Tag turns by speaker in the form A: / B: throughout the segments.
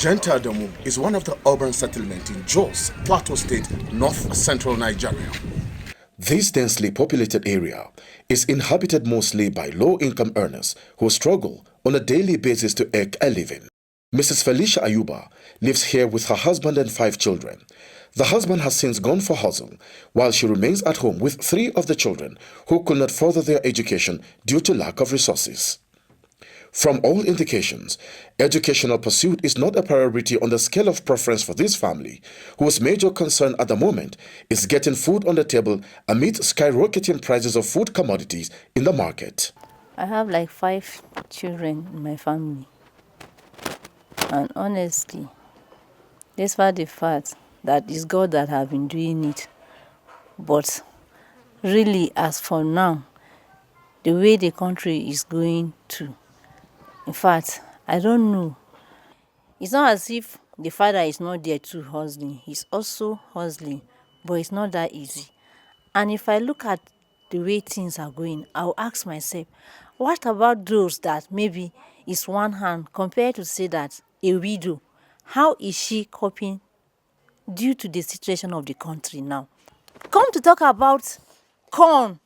A: Jenta Adamu is one of the urban settlements in Jos, Plateau State, north-central Nigeria. This densely populated area is inhabited mostly by low-income earners who struggle on a daily basis to earn a living. Mrs. Felicia Ayuba lives here with her husband and 5 children. The husband has since gone for hustle, while she remains at home with 3 of the children who could not further their education due to lack of resources. From all indications, educational pursuit is not a priority on the scale of preference for this family, whose major concern at the moment is getting food on the table amid skyrocketing prices of food commodities in the market.
B: I have like 5 children in my family. And honestly, despite the fact that it's God that have been doing it, but really as for now, the way the country is going to, in fact, I don't know. It's not as if the father is not there too hustling. He's also hustling, but it's not that easy. And if I look at the way things are going, I'll ask myself, what about those that maybe is one hand compared to say that a widow? How is she coping due to the situation of the country now? Come to talk about corn,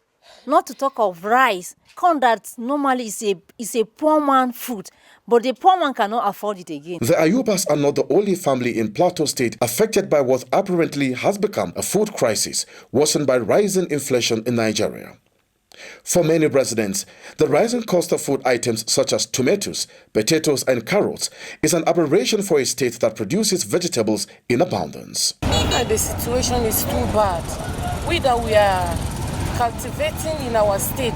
B: not to talk of rice. Corn that normally is a poor man food, but the poor man cannot afford it again.
A: The Ayubas are not the only family in Plateau State affected by what apparently has become a food crisis, worsened by rising inflation in Nigeria. For many residents, the rising cost of food items such as tomatoes, potatoes and carrots is an aberration for a state that produces vegetables in abundance.
C: The situation is too bad. We are cultivating in our state,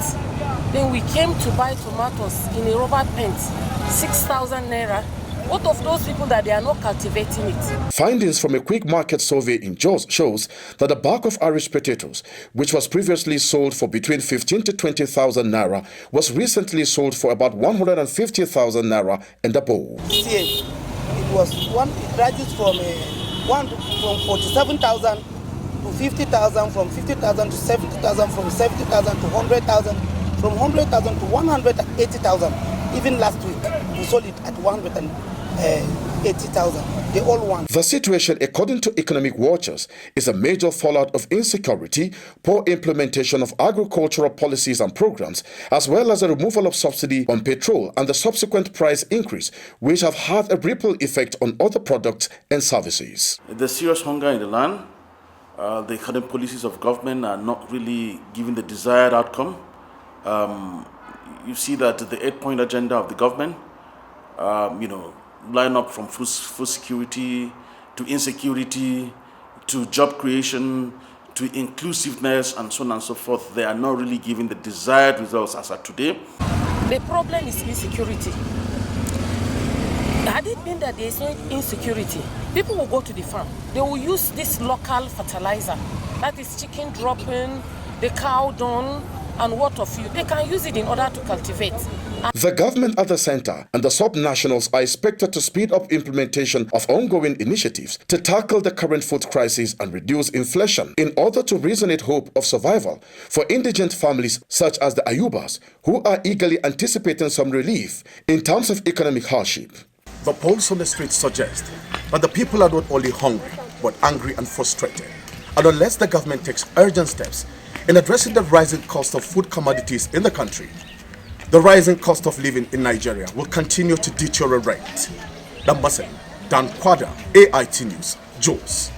C: then we came to buy tomatoes in a rubber pent, 6,000 naira. What of those people that they are not cultivating it?
A: Findings from a quick market survey in Jos shows that a bag of Irish potatoes, which was previously sold for between 15 to 20,000 naira, was recently sold for about 150,000 naira and above.
D: It ranges from 47,000 to 50,000, from 50,000 to 70,000, from 70,000 to 100,000, from 100,000 to 180,000. Even last week, we sold it at 180,000. They all want.
A: The situation, according to economic watchers, is a major fallout of insecurity, poor implementation of agricultural policies and programs, as well as the removal of subsidy on petrol and the subsequent price increase, which have had a ripple effect on other products and services.
E: There's serious hunger in the land. The economic policies of government are not really giving the desired outcome. You see that the 8-point agenda of the government, line up from food security to insecurity to job creation to inclusiveness and so on and so forth, they are not really giving the desired results as of today.
C: The problem is insecurity. Had it been that there is no insecurity, people will go to the farm. They will use this local fertilizer, that is chicken dropping, the cow dung, and what of you. They can use it in order to cultivate.
A: The government at the center and the subnationals are expected to speed up implementation of ongoing initiatives to tackle the current food crisis and reduce inflation in order to resonate hope of survival for indigent families such as the Ayubas, who are eagerly anticipating some relief in terms of economic hardship. The polls on the streets suggest that the people are not only hungry, but angry and frustrated. And unless the government takes urgent steps in addressing the rising cost of food commodities in the country, the rising cost of living in Nigeria will continue to deteriorate. Dan Kwada, AIT News, Jos.